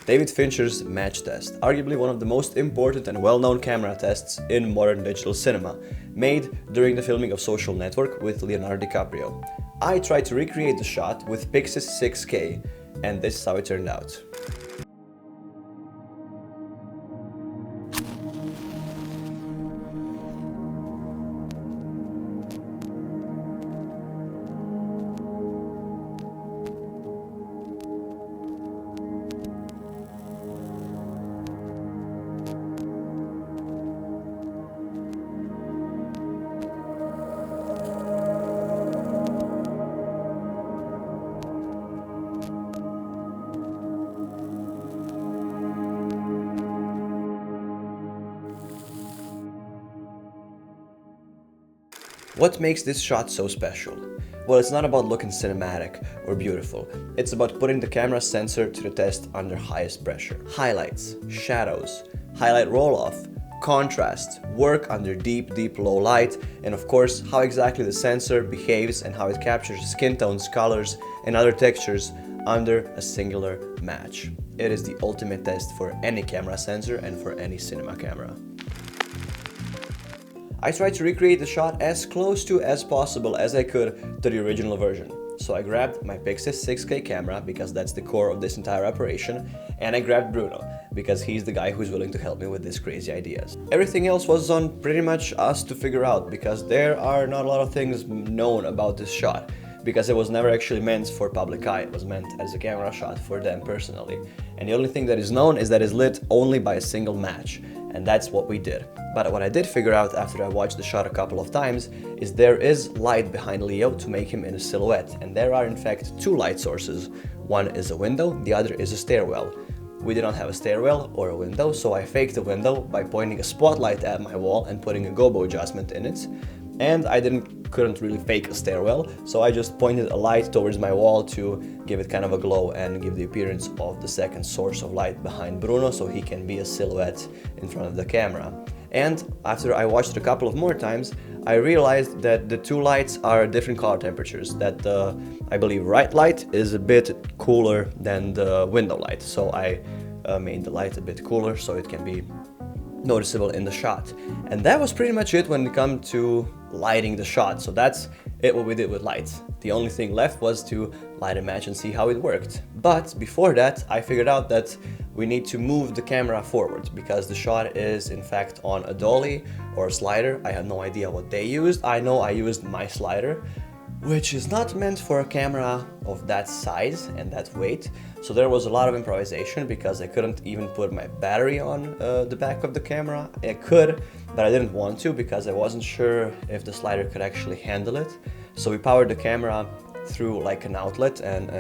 David Fincher's match test, arguably one of the most important and well-known camera tests in modern digital cinema, made during the filming of Social Network with Leonardo DiCaprio. I tried to recreate the shot with Pixis 6K, and this is how it turned out. What makes this shot so special? Well, it's not about looking cinematic or beautiful. It's about putting the camera sensor to the test under highest pressure. Highlights, shadows, highlight roll-off, contrast, work under deep low light, and of course, how exactly the sensor behaves and how it captures skin tones, colors, and other textures under a singular match. It is the ultimate test for any camera sensor and for any cinema camera. I tried to recreate the shot as close to as possible as I could to the original version. So I grabbed my Pixis 6K camera because that's the core of this entire operation, and I grabbed Bruno because he's the guy who's willing to help me with these crazy ideas. Everything else was on pretty much us to figure out because there are not a lot of things known about this shot because it was never actually meant for public eye. It was meant as a camera shot for them personally. And the only thing that is known is that it's lit only by a single match. And that's what we did. But what I did figure out after I watched the shot a couple of times is there is light behind Leo to make him in a silhouette. And there are in fact two light sources. One is a window, the other is a stairwell. We did not have a stairwell or a window, so I faked a window by pointing a spotlight at my wall and putting a gobo adjustment in it. And I couldn't really fake a stairwell, so I just pointed a light towards my wall to give it kind of a glow and give the appearance of the second source of light behind Bruno so he can be a silhouette in front of the camera. And after I watched it a couple of more times, I realized that the two lights are different color temperatures, that the, I believe, right light is a bit cooler than the window light. So I made the light a bit cooler so it can be noticeable in the shot. And that was pretty much it when it comes to lighting the shot. So that's it what we did with lights. The only thing left was to light a match and see how it worked. But before that, I figured out that we need to move the camera forward because the shot is in fact on a dolly or a slider. I have no idea what they used. I know I used my slider, which is not meant for a camera of that size and that weight. So there was a lot of improvisation because I couldn't even put my battery on the back of the camera. I could, but I didn't want to because I wasn't sure if the slider could actually handle it. So we powered the camera through like an outlet and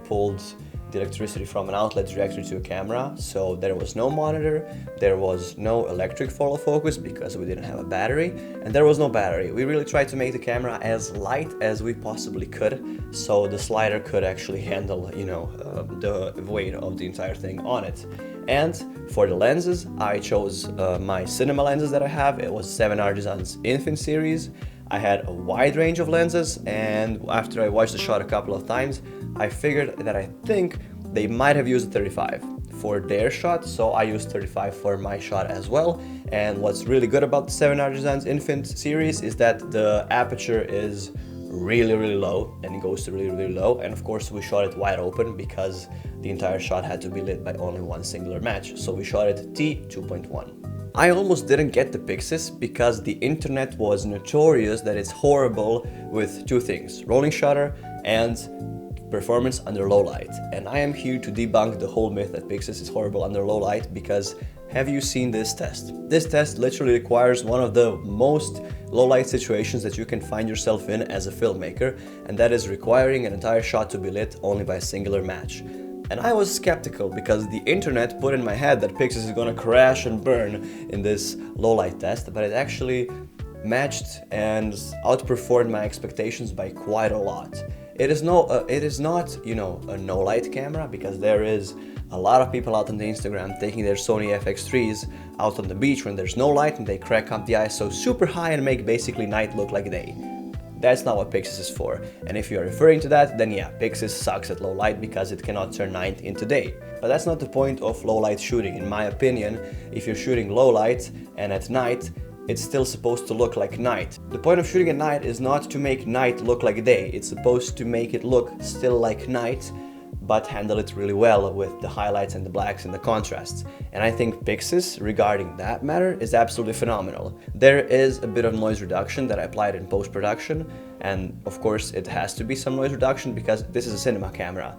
pulled the electricity from an outlet directly to a camera. So there was no monitor, there was no electric follow focus because we didn't have a battery, and there was no battery. We really tried to make the camera as light as we possibly could so the slider could actually handle, the weight of the entire thing on it. And for the lenses, I chose my cinema lenses that I have. It was 7 Artisan's Infinite series. I had a wide range of lenses, and after I watched the shot a couple of times, I figured that I think they might have used 35 for their shot, so I used 35 for my shot as well. And what's really good about the 7 Artisan's Infinite series is that the aperture is really low, and it goes to really low, and of course we shot it wide open because the entire shot had to be lit by only one singular match, so we shot it T2.1. I almost didn't get the Pixis because the internet was notorious that it's horrible with two things: rolling shutter and performance under low light. And I am here to debunk the whole myth that Pixis is horrible under low light because have you seen this test? This test literally requires one of the most low light situations that you can find yourself in as a filmmaker, and that is requiring an entire shot to be lit only by a singular match. And I was skeptical because the internet put in my head that Pixis is gonna crash and burn in this low light test, but it actually matched and outperformed my expectations by quite a lot. It is not, a no light camera because there is a lot of people out on the Instagram taking their Sony FX3s out on the beach when there's no light and they crack up the ISO super high and make basically night look like day. That's not what Pixis is for. And if you're referring to that, then yeah, Pixis sucks at low light because it cannot turn night into day. But that's not the point of low light shooting. In my opinion, if you're shooting low light and at night, it's still supposed to look like night. The point of shooting at night is not to make night look like day. It's supposed to make it look still like night, but handle it really well with the highlights and the blacks and the contrasts. And I think Pixis, regarding that matter, is absolutely phenomenal. There is a bit of noise reduction that I applied in post-production, and of course it has to be some noise reduction because this is a cinema camera.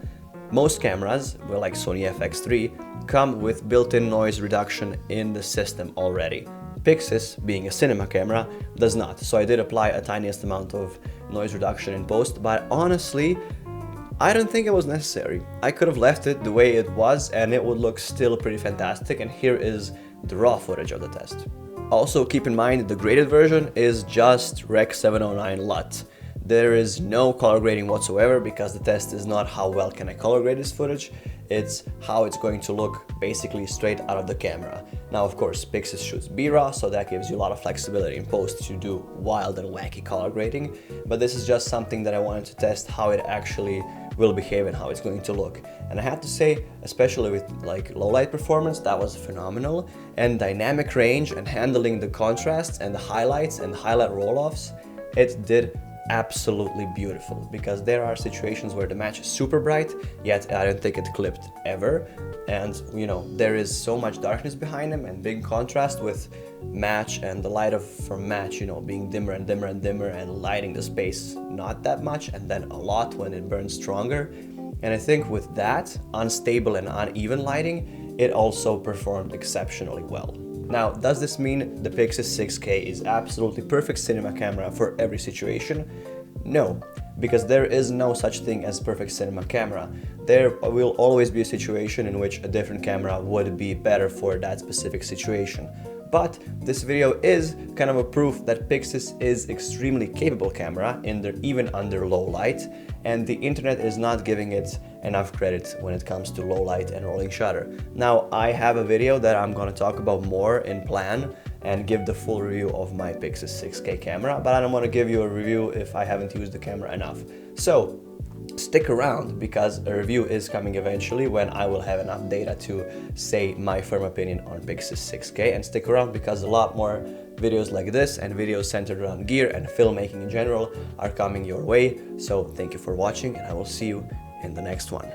Most cameras, well, like Sony FX3, come with built-in noise reduction in the system already. Pixis, being a cinema camera, does not. So I did apply a tiniest amount of noise reduction in post, but honestly, I don't think it was necessary. I could have left it the way it was and it would look still pretty fantastic, and here is the raw footage of the test. Also keep in mind the graded version is just Rec 709 LUT. There is no color grading whatsoever because the test is not how well can I color grade this footage, it's how it's going to look basically straight out of the camera. Now of course Pixis shoots B-RAW, so that gives you a lot of flexibility in post to do wild and wacky color grading, but this is just something that I wanted to test how it actually will behave and how it's going to look. And I have to say, especially with like low light performance, that was phenomenal, and dynamic range and handling the contrasts and the highlights and the highlight roll-offs, it did absolutely beautiful, because there are situations where the match is super bright, yet I don't think it clipped ever, and you know, there is so much darkness behind them and big contrast with match and the light from match, you know, being dimmer and dimmer and dimmer and lighting the space not that much and then a lot when it burns stronger. And I think with that unstable and uneven lighting, it also performed exceptionally well. Now, does this mean the Pixis 6K is absolutely perfect cinema camera for every situation? No, because there is no such thing as perfect cinema camera. There will always be a situation in which a different camera would be better for that specific situation. But this video is kind of a proof that Pixis is extremely capable camera even under low light, and the internet is not giving it enough credit when it comes to low light and rolling shutter. Now, I have a video that I'm gonna talk about more in plan and give the full review of my Pixis 6K camera, but I don't want to give you a review if I haven't used the camera enough. So stick around, because a review is coming eventually when I will have enough data to say my firm opinion on Pixis 6K, and stick around because a lot more videos like this and videos centered around gear and filmmaking in general are coming your way. So thank you for watching, and I will see you in the next one.